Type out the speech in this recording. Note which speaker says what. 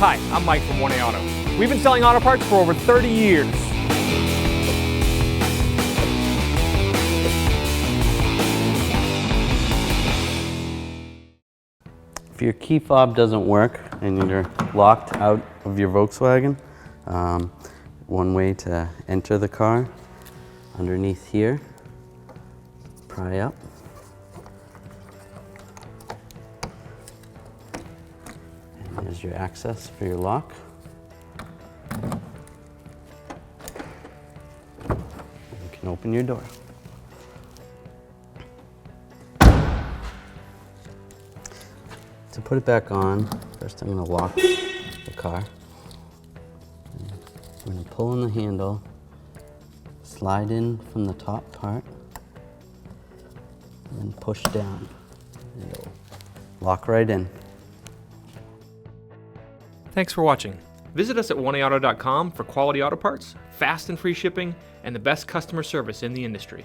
Speaker 1: Hi, I'm Mike from 1A Auto. We've been selling auto parts for over 30 years.
Speaker 2: If your key fob doesn't work and you're locked out of your Volkswagen, one way to enter the car, underneath here, pry up. And there's your access for your lock. You can open your door. To put it back on, first I'm going to lock the car. I'm going to pull on the handle, slide in from the top part, and then push down. And it'll lock right in.
Speaker 1: Thanks for watching. Visit us at 1AAuto.com for quality auto parts, fast and free shipping, and the best customer service in the industry.